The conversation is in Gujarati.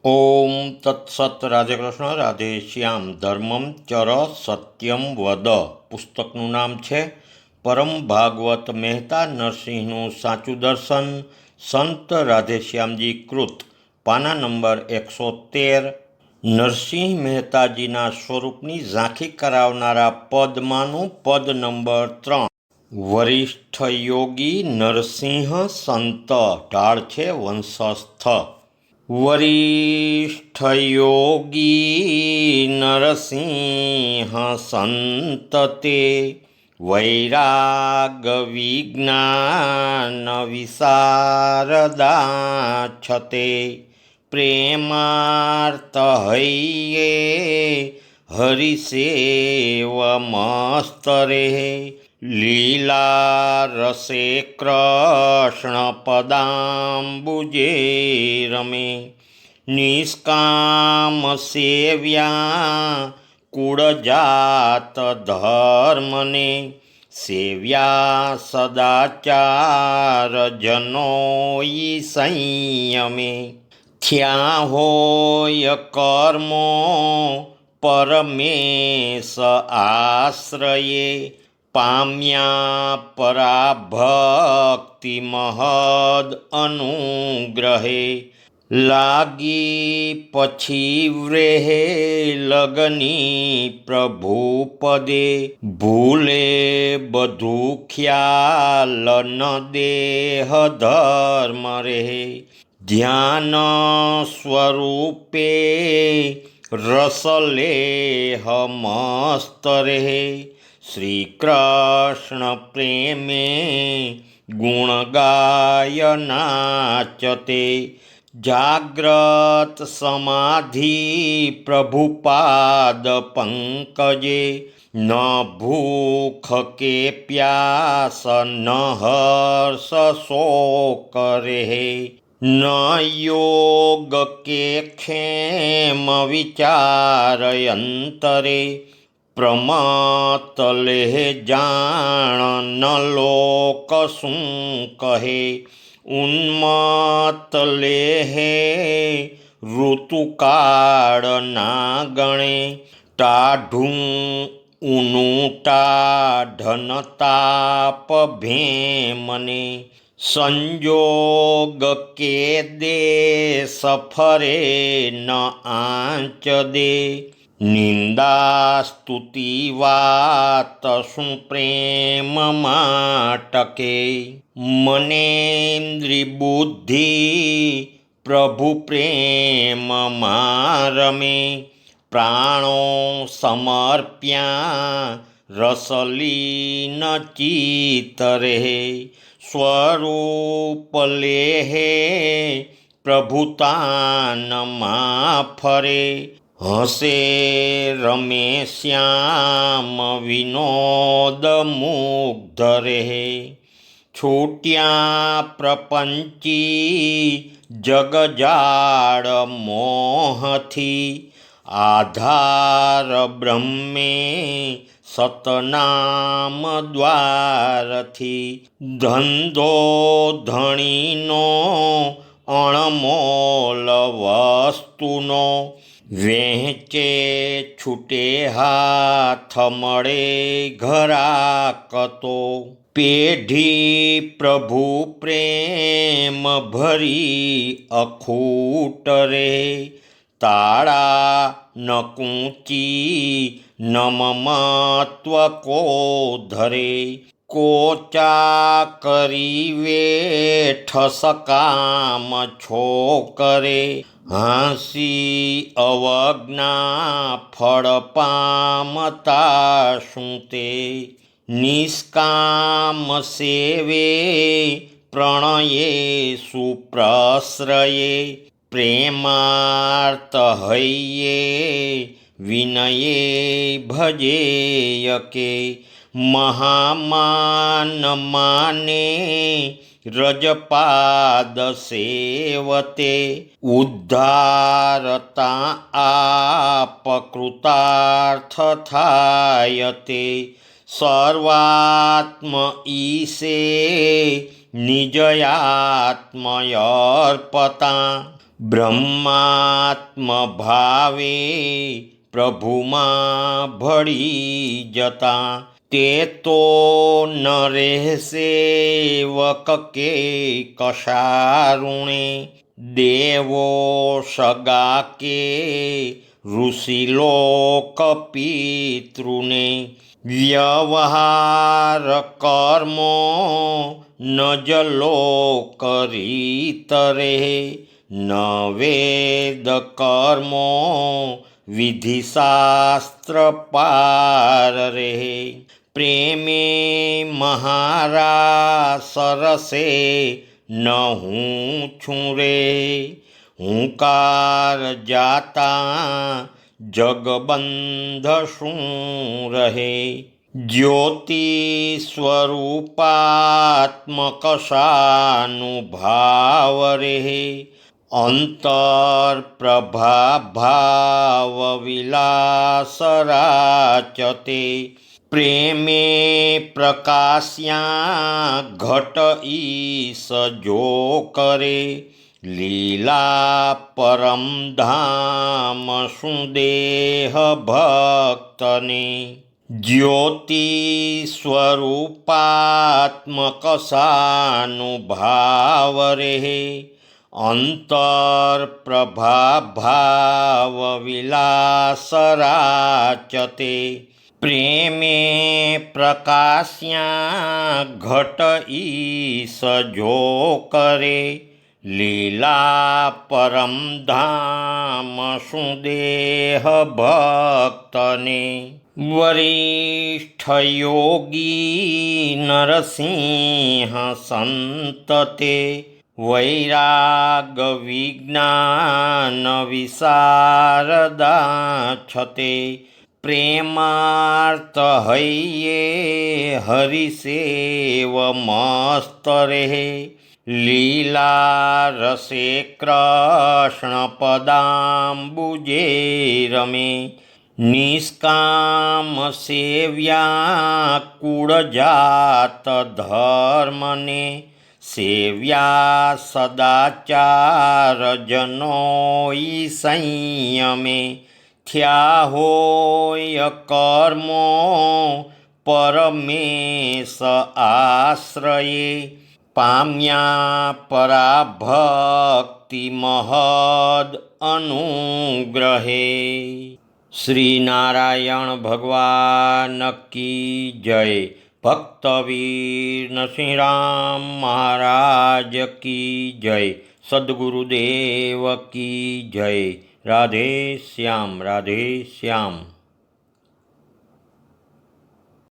ઓમ તત્સત રાધે કૃષ્ણ રાધે શ્યામ ધર્મમ ચર સત્યમ વદ પુસ્તકનું નામ છે પરમ ભાગવત મહેતા નરસિંહનું સાચું દર્શન સંત રાધેશ્યામજી કૃત પાના નંબર 113 નરસિંહ મહેતાજીના સ્વરૂપની ઝાંખી કરાવનારા પદમાંનું પદ નંબર 3 વરિષ્ઠ યોગી નરસિંહ સંત ઢાળ છે વંશસ્થ વરિષ્ઠ યોગી નરસિંહ સંત તે વૈરાગ વિજ્ઞાન વિશારદા છતે પ્રેમાર્ત હૈયે હરિસેવ મસ્તરે લીલા રસે કૃષ્ણ પદાંબુજે રમે નિષ્કામ સેવ્યા કુળજાત ધર્મને સેવ્યા સદાચાર જનોઈ સંયમે થયા હોય કર્મો પરમેશ આશ્રયે પામ્યા પરાભક્તિ મહદ અનુગ્રહે લાગી પછી વ્રેહે લગની પ્રભુ પદે ભૂલે બધું ખ્યાલ ન દેહ ધર્મ રહે ધ્યાન સ્વરૂપે રસલેહ મસ્ત રહે શ્રી કૃષ્ણ પ્રેમે ગુણ ગાય નાચતે જાગ્રત સમાધિ પ્રભુપાદ પંકજે ન ભૂખ કે પ્યાસ ન હર્ષ શોક રહે ન યોગ કે ખેમ વિચાર અંતરે પ્રમત લેહ જાણ ન લોક શું કહે ઉન્મત લેહે ઋતુકાળ ના ગણે ટાઢું ઊનું ટાઢન તાપ ભેમને સંજોગ કે દે સફરે ન આંચ દે નિંદા સ્તુતિ વાત શું પ્રેમ માટકે મનેન્દ્રિય બુદ્ધિ પ્રભુ પ્રેમ રમે પ્રાણો સમર્પ્યા રસલીન ચિત્ત રહે સ્વરૂપ લેહે પ્રભુતાનમાં ફરે હસે રમે શ્યામ વિનોદ મુગ્ધ રહે છૂટ્યા પ્રપંચી જગજાળ મોહથી આધાર બ્રહ્મે સતનામ દ્વારથી ધંધો ધણીનો અણમોલ વસ્તુનો વહેંચે છૂટે હાથ મળે ઘરાકતો પેઢી પ્રભુ પ્રેમ ભરી અખૂટ રે તાળા ન કૂંચી નમમત્વ કો ધરે કોચા કરી વેઠ સકામ છોકરે હાંસી અવજ્ઞા ફળ પામતા શું તે નિષ્કામ સેવે પ્રણયે સુપ્રશ્રયે પ્રેમાર્ત હૈયે વિનયે ભજેયકે મહામાન માને રજપાદ સેવતે ઉદ્ધારતા આપકૃતાર્થ થાયતે સર્વાત્મ ઈશે નિજયાત્મયર્પતા બ્રહ્માત્મ ભાવે પ્રભુમાં ભળી જતા તે તો ન રહેશે વક કે કશારુણે દેવો સગા કે ઋષિલોક પિતૃને વ્યવહાર કર્મો ન જલો કરી તરે ન વેદ કર્મો વિધિશાસ્ત્ર પાર રહે પ્રેમે મહારા સરસે ન હું છું રે હુંકાર જાતા જગબંધ શું રહે જ્યોતિ સ્વરૂપાત્મક સાનુભાવ રહે અંતર પ્રભા ભાવ વિલાસ રાચતે પ્રેમે પ્રકાશ્યા ઘટ ઈસ જો કરે લીલા પરમ ધામ સુદેહ ભક્તને જ્યોતિ સ્વરૂપાત્મક સાનુભાવ રહે અંતર પ્રભા ભાવ વિલાસ રાચતે પ્રેમે પ્રકાશ્યા ઘટ ઈસ જો કરે લીલા પરમ ધામ સુદેહ ભક્તને વરિષ્ઠ યોગી નરસિંહ સંતતે વૈરાગ વિજ્ઞાન વિશારદા છતે પ્રેમાર્થ હૈયે હરિસેવ મસ્ત રહે લીલા રસે કૃષ્ણ પદાંબુજે રમે નિષ્કામ સેવ્યા કુળજાત ધર્મને સેવ્યા સદાચાર જનોઈ સંયમે થયા હોય કર્મો પરમેશ આશ્રયે પામ્યા પરાભક્તિ મહદ અનુગ્રહે શ્રી નારાયણ ભગવાન કી જય ભક્તવીર નરસિંહરામ મહારાજ કી જય સદ્ગુરુદેવ કી જય રાધે શ્યામ રાધે શ્યામ।